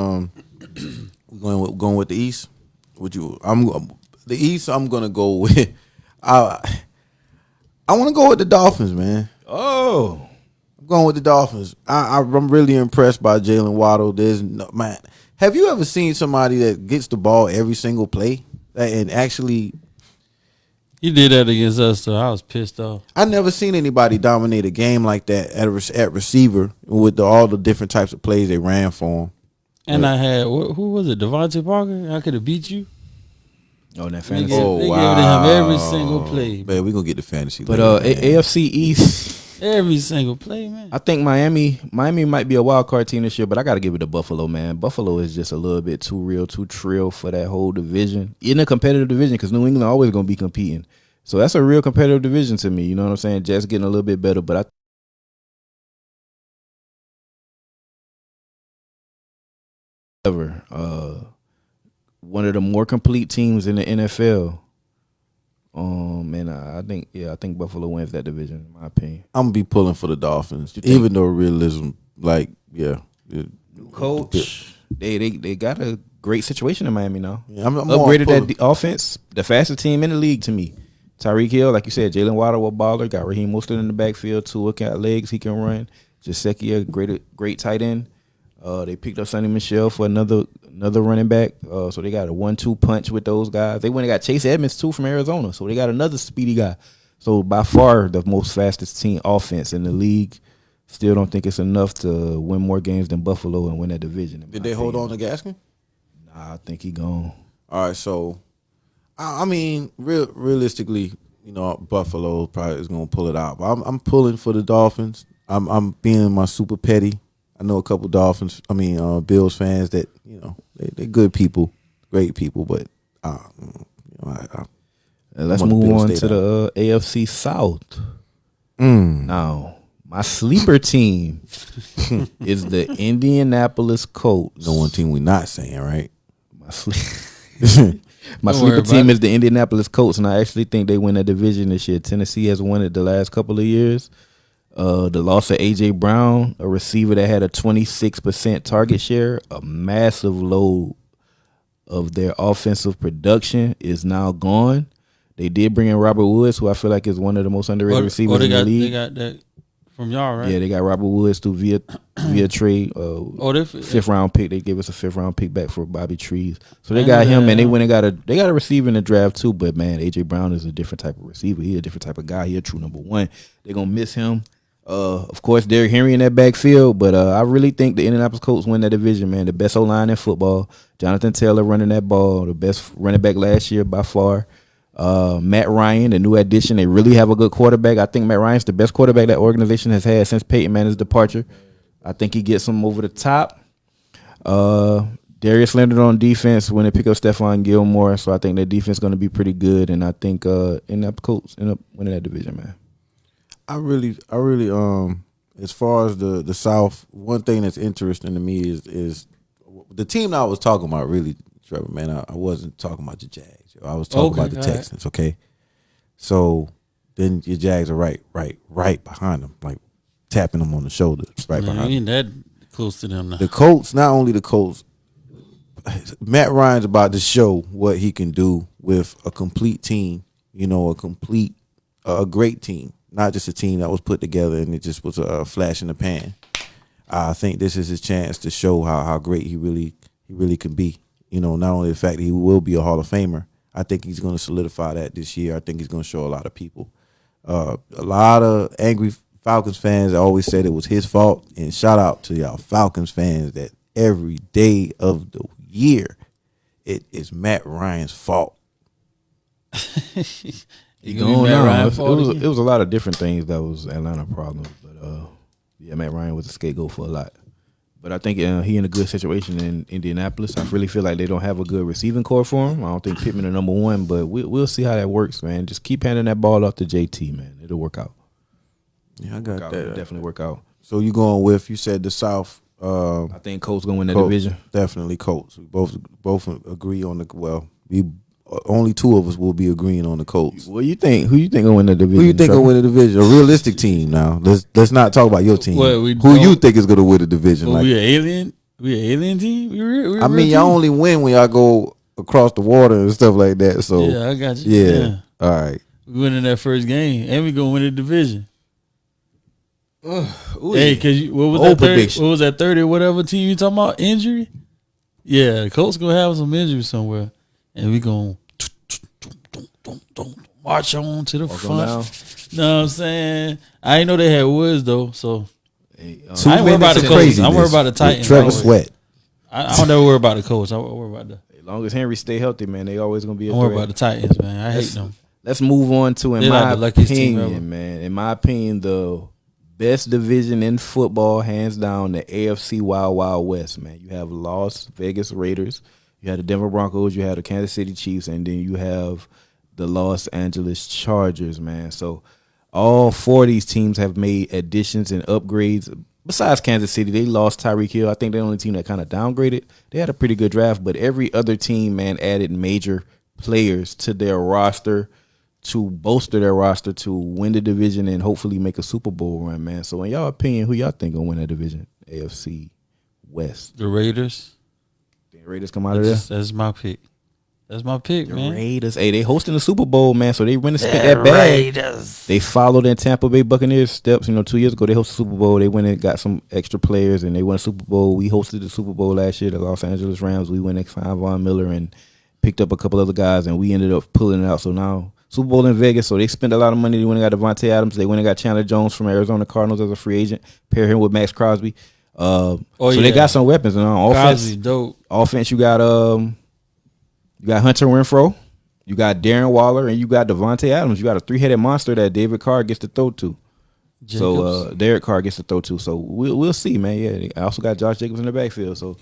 we're going with the East. The East. I'm gonna go with. I want to go with the Dolphins, man. Oh, I'm going with the Dolphins. I'm really impressed by Jalen Waddle. Man, have you ever seen somebody that gets the ball every single play and actually? He did that against us, so I was pissed off. I never seen anybody dominate a game like that at receiver with all the different types of plays they ran for him. And I had who was it? Devontae Parker. I could have beat you. Oh, that fantasy. They gave him every single play. Man, we gonna get the fantasy. But AFC East. Every single play, man. I think Miami might be a wild card team this year, but I got to give it to Buffalo, man. Buffalo is just a little bit too real, too trill for that whole division. In a competitive division, because New England always going to be competing. So that's a real competitive division to me. You know what I'm saying? Jets getting a little bit better, but one of the more complete teams in the NFL. And I think Buffalo wins that division, in my opinion. I'm gonna be pulling for the Dolphins, even though realism, coach, they got a great situation in Miami now. Yeah, I'm upgraded that offense, the fastest team in the league to me. Tyreek Hill, like you said, Jalen Waddle, a baller. Got Raheem Mostert in the backfield. Tua got legs, he can run. Gesicki, a great tight end. They picked up Sonny Michel for another running back. So they got a 1-2 punch with those guys. They went and got Chase Edmonds too from Arizona. So they got another speedy guy. So by far the most fastest team offense in the league. Still don't think it's enough to win more games than Buffalo and win that division. Did they hold on to Gaskin? Nah, I think he gone. All right, so I mean, realistically, Buffalo probably is gonna pull it out. But I'm pulling for the Dolphins. I'm being my super petty. I know a couple Bills fans that they're good people, great people, but let's move on to the AFC South. Now, my sleeper team is the Indianapolis Colts. The one team we're not saying, right? My sleeper team is the Indianapolis Colts, and I actually think they win that division this year. Tennessee has won it the last couple of years. The loss of A.J. Brown, a receiver that had a 26% target share, a massive load of their offensive production is now gone. They did bring in Robert Woods, who I feel like is one of the most underrated receivers in the league. They got that from y'all, right? Yeah, they got Robert Woods through via trade. Fifth round pick. They gave us a 5th round pick back for Bobby Trees. So they got him, and they went and got a receiver in the draft too. But man, A.J. Brown is a different type of receiver. He a different type of guy. He a true number one. They're gonna miss him. Of course, Derrick Henry in that backfield, but I really think the Indianapolis Colts win that division, man. The best O-line in football. Jonathan Taylor running that ball, the best running back last year by far. Matt Ryan, the new addition. They really have a good quarterback. I think Matt Ryan's the best quarterback that organization has had since Peyton Manning's departure. I think he gets them over the top. Darius Leonard on defense when they pick up Stephon Gilmore, so I think their defense is going to be pretty good, and I think Indianapolis Colts end up winning that division, man. I really, as far as the South, one thing that's interesting to me is the team that I was talking about. Really, Trevor, man, I wasn't talking about the Jags. I was talking about the Texans. Okay, so then your Jags are right behind them, like tapping them on the shoulder, behind. You ain't that close to them now. The Colts, not only the Colts, Matt Ryan's about to show what he can do with a complete team. A great team. Not just a team that was put together and it just was a flash in the pan. I think this is his chance to show how great he really can be. Not only the fact that he will be a Hall of Famer, I think he's going to solidify that this year. I think he's going to show a lot of people. A lot of angry Falcons fans always said it was his fault, and shout out to y'all Falcons fans that every day of the year it is Matt Ryan's fault. It was a lot of different things that was Atlanta problems, but Matt Ryan was a scapegoat for a lot. But I think he in a good situation in Indianapolis. I really feel like they don't have a good receiving core for him. I don't think Pittman is number one, but we'll see how that works, man. Just keep handing that ball off to JT, man. It'll work out. Yeah, I got that. It'll definitely work out. So you going with? You said the South. I think Colts gonna win that division. Definitely Colts. We both agree on only two of us will be agreeing on the Colts. What do you think? Who you think will win the division? Who you think will win the division? A realistic team now. Let's not talk about your team. Who you think is going to win the division? We an alien? We an alien team? I mean, y'all only win when y'all go across the water and stuff like that. So yeah, I got you. Yeah. All right. We winning that first game, and we gonna win the division. Hey, cause what was that 30? What was that 30 or whatever team you talking about? Injury? Yeah, the Colts gonna have some injury somewhere, and we gonna march on to the front. Know what I'm saying? I ain't know they had Woods though, so I ain't worried about the Colts. I'm worried about the Titans. Trevor Sweat. I don't never worry about the Colts. I worry about as long as Henry stay healthy, man, they always gonna be. I worry about the Titans, man. I hate them. Let's move on to in my opinion, man. In my opinion, the best division in football, hands down, the AFC Wild Wild West, man. You have Las Vegas Raiders, you have the Denver Broncos, you have the Kansas City Chiefs, and then you have the Los Angeles Chargers, man. So all 4 of these teams have made additions and upgrades. Besides Kansas City, they lost Tyreek Hill. I think they're the only team that kind of downgraded. They had a pretty good draft, but every other team, man, added major players to their roster to bolster their roster to win the division and hopefully make a Super Bowl run, man. So in y'all opinion, who y'all think gonna win that division? AFC West. The Raiders. The Raiders come out of there? That's my pick. That's my pick, the man. Raiders. Hey, they hosting the Super Bowl, man, so they went and spent that bag. Raiders. They followed in Tampa Bay Buccaneers steps. 2 years ago, they hosted the Super Bowl. They went and got some extra players, and they won a Super Bowl. We hosted the Super Bowl last year, the Los Angeles Rams. We went and signed Von Miller and picked up a couple other guys, and we ended up pulling it out. So now Super Bowl in Vegas, so they spent a lot of money. They went and got Devontae Adams. They went and got Chandler Jones from Arizona Cardinals as a free agent. Pair him with Max Crosby. They got some weapons. And on offense, dope. Offense, you got Hunter Renfrow, you got Darren Waller, and you got Devontae Adams. You got a 3-headed monster that David Carr gets to throw to. Jacobs. So Derek Carr gets to throw to. So we'll see, man. Yeah, I also got Josh Jacobs in the backfield. So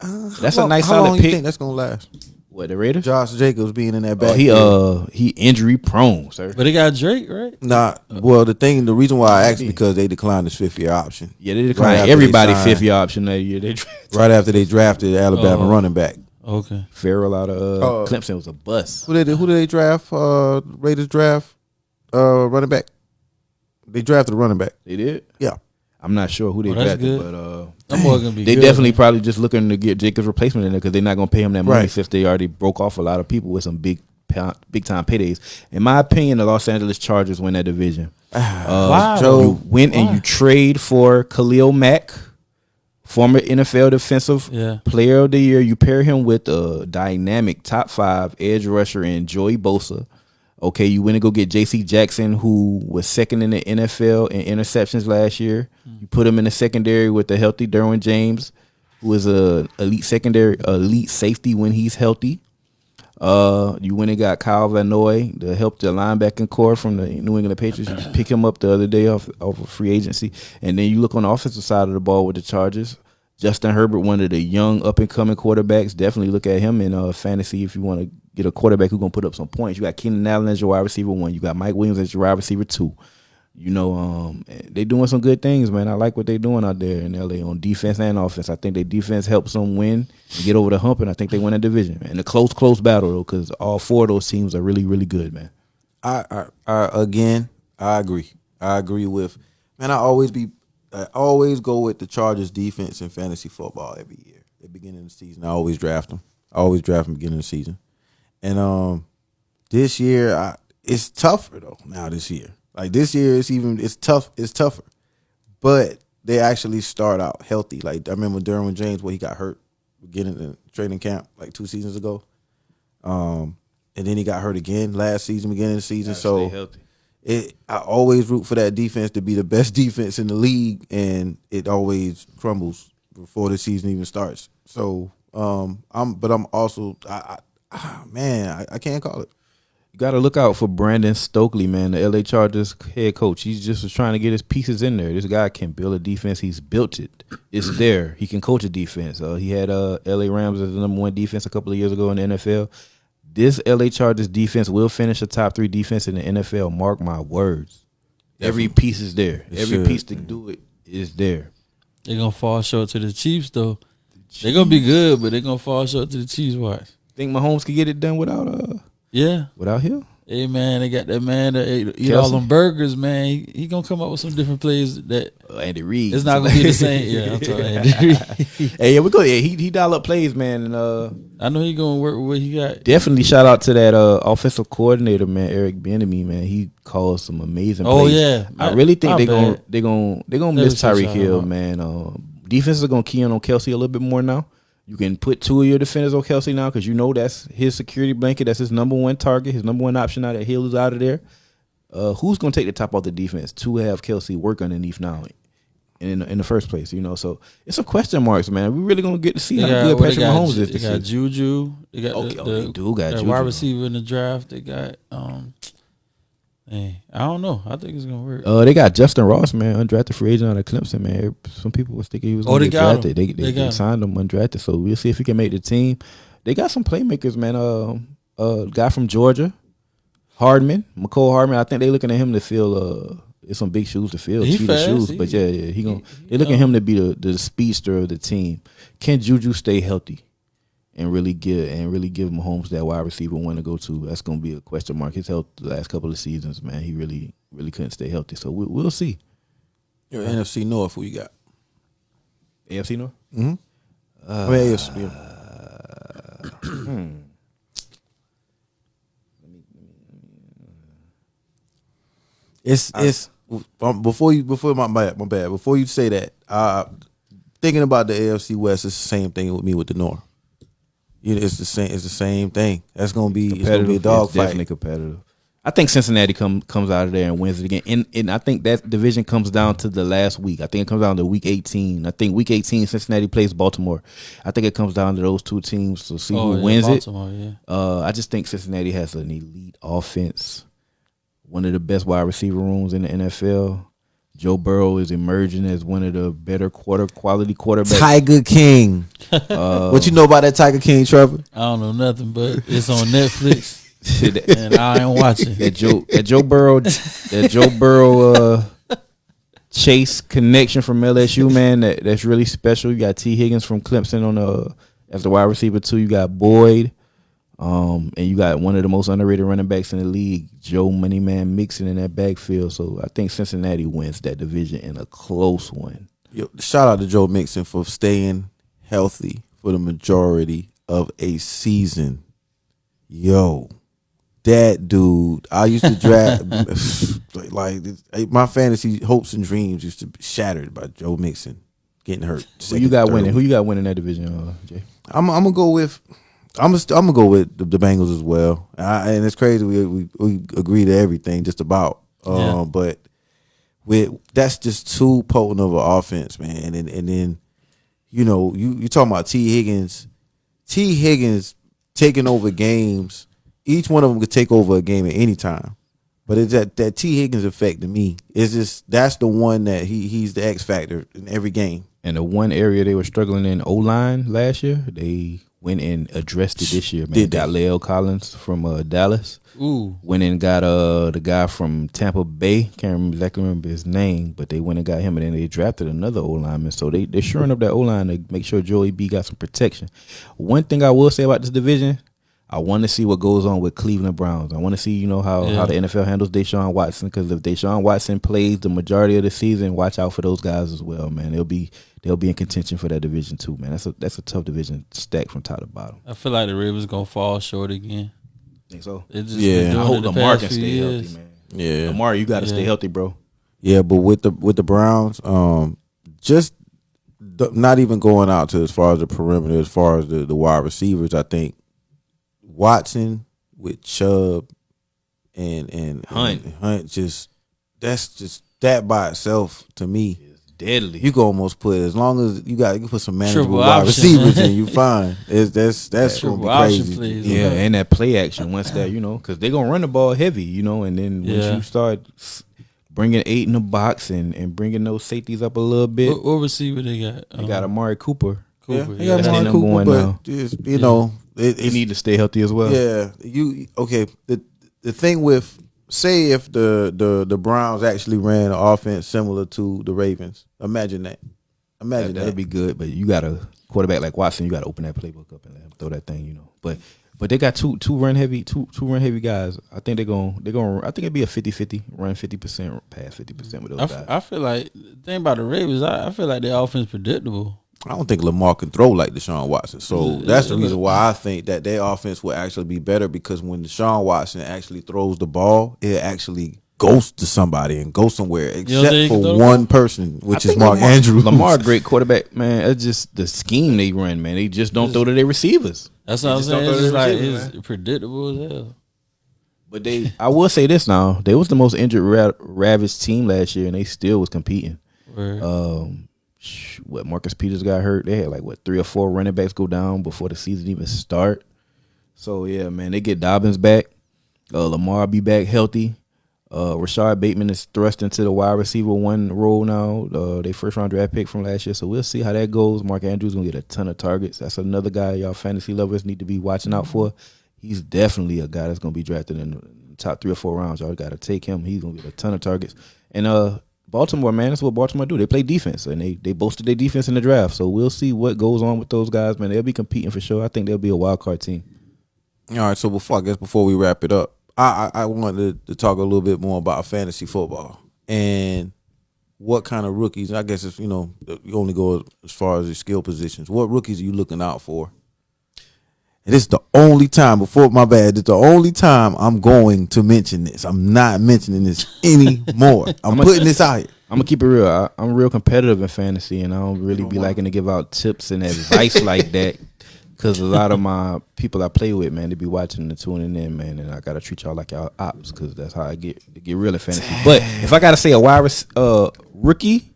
that's a nice solid pick. How long you think that's gonna last? What, the Raiders? Josh Jacobs being in that backfield. He injury prone, sir. But they got Drake, right? Nah. Well, the reason why I asked because they declined his 5th-year option. Yeah, they declined everybody's 5th-year option that year. Right after they drafted Alabama running back. Okay. Farrell out of Clemson was a bust. Who did they draft? Raiders draft running back. They drafted a running back. They did? Yeah. I'm not sure who they drafted, but that boy gonna be they good, definitely man. Probably just looking to get Jacobs' replacement in there because they're not gonna pay him that money since they already broke off a lot of people with some big time paydays. In my opinion, the Los Angeles Chargers win that division. Wow. You win and you trade for Khalil Mack, former NFL Defensive Player of the Year. You pair him with a dynamic top 5 edge rusher in Joey Bosa. Okay, you went and go get J.C. Jackson, who was second in the NFL in interceptions last year. You put him in the secondary with the healthy Derwin James, who is a elite safety when he's healthy. You went and got Kyle Van Noy to help the linebacking core from the New England Patriots. You pick him up the other day off of free agency. And then you look on the offensive side of the ball with the Chargers. Justin Herbert, one of the young up-and-coming quarterbacks. Definitely look at him in fantasy if you want to get a quarterback who's going to put up some points. You got Keenan Allen as your wide receiver 1. You got Mike Williams as your wide receiver 2. They doing some good things, man. I like what they doing out there in L.A. on defense and offense. I think their defense helps them win and get over the hump, and I think they win a division. And a close battle, though, because all 4 of those teams are really, really good, man. I agree. I agree with, man, I always go with the Chargers defense in fantasy football every year. At the beginning of the season, I always draft them. Beginning of the season. And this year, it's tougher though. Now this year, like this year, it's tough. It's tougher, but they actually start out healthy. Like I remember Derwin James, where he got hurt beginning in training camp like 2 seasons ago, and then he got hurt again last season, beginning of the season. So healthy. I always root for that defense to be the best defense in the league, and it always crumbles before the season even starts. So I'm also I can't call it. You got to look out for Brandon Stokely, man, the LA Chargers head coach. He just was trying to get his pieces in there. This guy can build a defense. He's built it. It's there. He can coach a defense. He had LA Rams as the number 1 defense a couple of years ago in the NFL. This LA Chargers defense will finish a top 3 defense in the NFL. Mark my words. Every piece is there. Every piece to do it is there. They're going to fall short to the Chiefs, though. They're going to be good, but they're going to fall short to the Chiefs. Watch. Think Mahomes can get it done without Hill? Hey, man, they got that man that eat all them burgers, man. He going to come up with some different plays that Andy Reid. It's not going to be the same. Yeah, I'm talking Andy Reid. Hey, yeah, we go. Yeah, he dial up plays, man. And I know he going to work with what he got. Definitely shout out to that offensive coordinator, man, Eric Bieniemy, man. He calls some amazing plays. Oh, yeah. I really think they're gonna miss Tyreek Hill, man. Defenses are going to key in on Kelsey a little bit more now. You can put 2 of your defenders on Kelsey now because you know that's his security blanket. That's his number 1 target, his number 1 option now that Hill is out of there. Who's going to take the top off the defense to have Kelsey work underneath now in the first place? So it's some question marks, man. We really going to get to see how good Patrick Mahomes is this year. They got Juju. They got they got Juju. wide receiver in the draft. They got Hey, I don't know. I think it's gonna work. They got Justin Ross, man, undrafted free agent out of Clemson, man. Some people was thinking he was going to get drafted. They signed him undrafted, so we'll see if he can make the team. They got some playmakers, man. Guy from Georgia, McCole Hardman. I think they looking at him to fill. It's some big shoes to fill, shoes. But yeah, they looking at him to be the speedster of the team. Can Juju stay healthy and really give Mahomes that wide receiver one to go to? That's going to be a question mark. His health the last couple of seasons, man, he really couldn't stay healthy. So we'll see. Your NFC North, who you got? AFC North. AFC. It's before you say that, thinking about the AFC West, it's the same thing with me with the North. It's the same thing. It's gonna be a dogfight. Definitely competitive. I think Cincinnati comes out of there and wins it again. And I think that division comes down to the last week. I think it comes down to week 18. I think week 18 Cincinnati plays Baltimore. I think it comes down to those two teams to see who wins Baltimore, it. Yeah. I just think Cincinnati has an elite offense, one of the best wide receiver rooms in the NFL. Joe Burrow is emerging as one of the better quality quarterbacks. Tiger King. What you know about that Tiger King, Trevor? I don't know nothing, but it's on Netflix. And I ain't watching. That Joe Burrow Chase connection from LSU, man, that's really special. You got T. Higgins from Clemson as the wide receiver too. You got Boyd, and you got one of the most underrated running backs in the league, Joe Moneyman Mixon in that backfield. So I think Cincinnati wins that division in a close one. Shout out to Joe Mixon for staying healthy for the majority of a season. That dude, I used to draft like my fantasy hopes and dreams used to be shattered by Joe Mixon getting hurt. Who you got winning that division, Jay? I'm gonna go with the Bengals as well. And it's crazy we agree to everything just about. But that's just too potent of an offense, man. And then you talking about T. Higgins taking over games. Each one of them could take over a game at any time. But it's that T. Higgins effect to me is just that's the one that he's the X factor in every game. And the one area they were struggling in O-line last year, they went and addressed it this year, man. They got La'el Collins from Dallas. Ooh. Went and got the guy from Tampa Bay. Can't exactly remember his name, but they went and got him, and then they drafted another O-lineman. So they're shoring up that O-line to make sure Joey B got some protection. One thing I will say about this division, I want to see what goes on with Cleveland Browns. I want to see, how the NFL handles Deshaun Watson, because if Deshaun Watson plays the majority of the season, watch out for those guys as well, man. They'll be in contention for that division too, man. That's a tough division stacked from top to bottom. I feel like the Ravens gonna fall short again. Think so? I hope Lamar can stay healthy, man. Yeah, Lamar, you got to stay healthy, bro. Yeah, but with the Browns, not even going out to as far as the perimeter, as far as the wide receivers, I think Watson with Chubb and Hunt, that by itself to me is deadly. You can almost put, as long as you can put some manageable wide receivers in, you fine. That's gonna be crazy. Plays, and that play action once that because they're gonna run the ball heavy, and then once you start bringing 8 in the box and bringing those safeties up a little bit. What receiver they got? They got Amari Cooper. They got Amari Cooper, but he need to stay healthy as well. Yeah, the thing with, say if the Browns actually ran an offense similar to the Ravens, imagine that. That'd be good, but you got a quarterback like Watson, you got to open that playbook up and let him throw that thing, But they got two run heavy guys. I think they're going. I think it'd be a 50-50, run 50%, pass 50% with those guys. I feel like the thing about the Ravens, I feel like their offense predictable. I don't think Lamar can throw like Deshaun Watson. So that's the reason why I think that their offense will actually be better, because when Deshaun Watson actually throws the ball, it actually goes to somebody and goes somewhere, except for one person, which is Mark Andrews. Lamar, a great quarterback, man. It's just the scheme they run, man. They just don't throw to their receivers. That's what I'm saying. It's predictable as hell. But I will say this now. They was the most injured ravaged team last year, and they still was competing. Marcus Peters got hurt. They had 3 or 4 running backs go down before the season even start. So yeah, man, they get Dobbins back. Lamar be back healthy. Rashard Bateman is thrust into the wide receiver one role now. They first round draft pick from last year, so we'll see how that goes. Mark Andrews gonna get a ton of targets. That's another guy y'all fantasy lovers need to be watching out for. He's definitely a guy that's gonna be drafted in the top 3 or 4 rounds. Y'all got to take him. He's gonna get a ton of targets. And Baltimore, man, that's what Baltimore do. They play defense, and they boasted their defense in the draft. So we'll see what goes on with those guys, man. They'll be competing for sure. I think they'll be a wild card team. All right, so before we wrap it up, I wanted to talk a little bit more about fantasy football and what kind of rookies. I guess it's, you only go as far as the skill positions. What rookies are you looking out for? And this is the only time, it's the only time I'm going to mention this. I'm not mentioning this anymore. I'm putting this out here. I'm going to keep it real. I'm real competitive in fantasy, and I don't really be liking to give out tips and advice like that. Because a lot of my people I play with, man, they be watching and tuning in, man, and I gotta treat y'all like y'all ops, because that's how I get real at fantasy. Damn. But if I gotta say a wide rookie,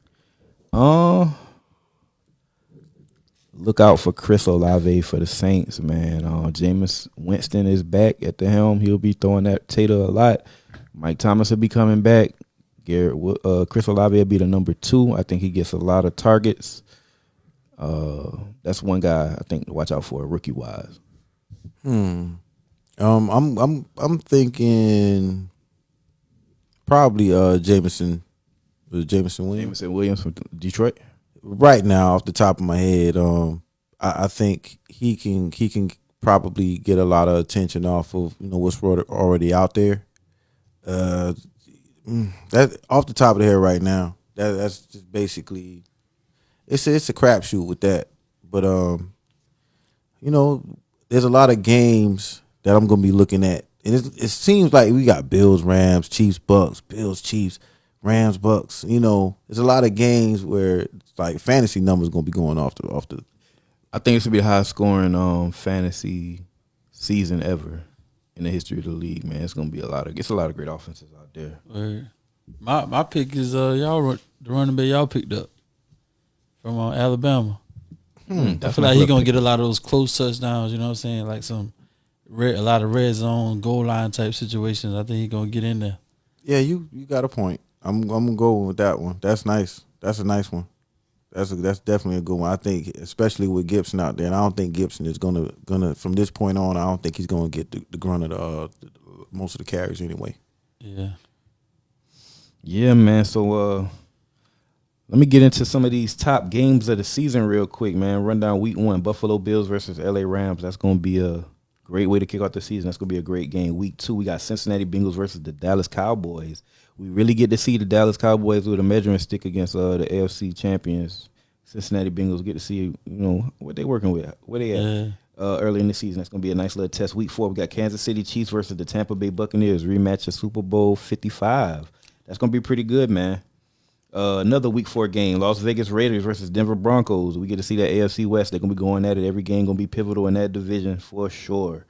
look out for Chris Olave for the Saints, man. Jameis Winston is back at the helm. He'll be throwing that tater a lot. Mike Thomas will be coming back. Chris Olave will be the number 2. I think he gets a lot of targets. That's one guy I think to watch out for, rookie wise. I'm thinking probably Jameson Williams. Jameson Williams from Detroit. Right now, off the top of my head, I think he can probably get a lot of attention off of what's already out there. That off the top of the head right now, that's just basically. It's a crapshoot with that, but there's a lot of games that I'm gonna be looking at, and it seems like we got Bills, Rams, Chiefs, Bucks, Bills, Chiefs, Rams, Bucks. There's a lot of games where it's like fantasy numbers gonna be going off the. I think it's gonna be the highest scoring fantasy season ever in the history of the league, man. It's gonna be a lot of great offenses out there. My pick is the running back y'all picked up from Alabama. I feel like he's going to get a lot of those close touchdowns, you know what I'm saying? Like a lot of red zone, goal line type situations. I think he's going to get in there. Yeah, you got a point. I'm going to go with that one. That's nice. That's a nice one. That's definitely a good one. I think, especially with Gibson out there, and I don't think Gibson is gonna from this point on, I don't think he's going to get the grunt of most of the carries anyway. Yeah. Yeah, man. So, let me get into some of these top games of the season real quick, man. Run down week 1, Buffalo Bills versus LA Rams. That's going to be a great way to kick off the season. That's going to be a great game. Week 2, we got Cincinnati Bengals versus the Dallas Cowboys. We really get to see the Dallas Cowboys with a measuring stick against the AFC champions. Cincinnati Bengals get to see, what they working with, where they at early in the season. That's going to be a nice little test. Week 4, we got Kansas City Chiefs versus the Tampa Bay Buccaneers. Rematch of Super Bowl 55. That's going to be pretty good, man. Another week 4 game, Las Vegas Raiders versus Denver Broncos. We get to see that AFC West. They're going to be going at it. Every game going to be pivotal in that division for sure.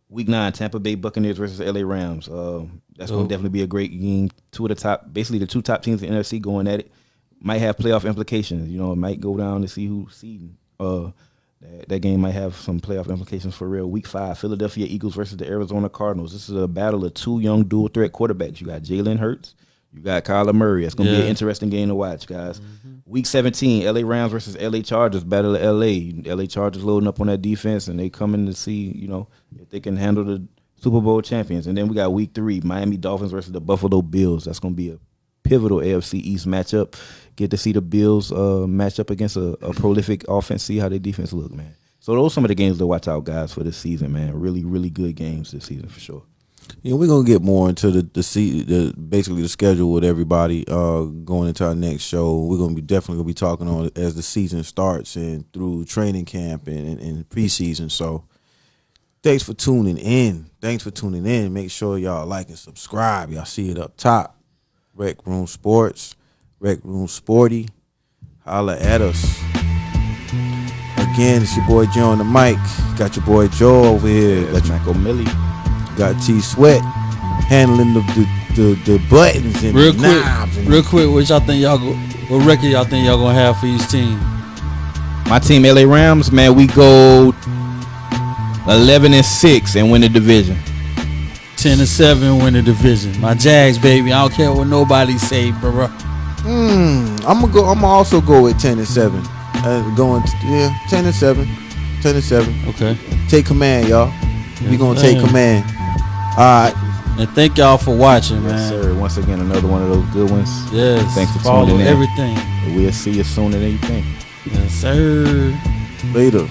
Week 9, Tampa Bay Buccaneers versus LA Rams. That's going to definitely be a great game. The 2 top teams in the NFC going at it. Might have playoff implications. It might go down to see who's seeding. That game might have some playoff implications for real. Week 5, Philadelphia Eagles versus the Arizona Cardinals. This is a battle of 2 young dual-threat quarterbacks. You got Jalen Hurts. You got Kyler Murray. It's going to be an interesting game to watch, guys. Mm-hmm. Week 17, L.A. Rams versus L.A. Chargers, battle of L.A. L.A. Chargers loading up on that defense, and they coming to see, if they can handle the Super Bowl champions. And then we got week 3, Miami Dolphins versus the Buffalo Bills. That's going to be a pivotal AFC East matchup. Get to see the Bills match up against a prolific offense, see how their defense look, man. So those are some of the games to watch out, guys, for this season, man. Really, really good games this season for sure. Yeah, we're gonna get more into basically the schedule with everybody going into our next show. We're definitely gonna be talking on as the season starts and through training camp and preseason. So thanks for tuning in. Make sure y'all like and subscribe. Y'all see it up top. RecRoomSports, RecRoomSporty. Holla at us. Again, it's your boy Joe on the mic. Got your boy Joe over here. Got Macomilly. Got T Sweat handling the buttons and the knobs. Real quick, what record y'all think y'all gonna have for each team? My team, LA Rams, man, we go 11-6 and win the division. 10-7 win the division. My Jags, baby. I don't care what nobody say, bro. I'm gonna also go with 10-7. 10-7. 10-7. Okay. Take command, y'all. We gonna take command. All right. And thank y'all for watching, man. Yes, sir. Once again, another one of those good ones. Yes. Thanks for follow tuning in. Everything. We'll see you sooner than you think. Yes, sir. Later.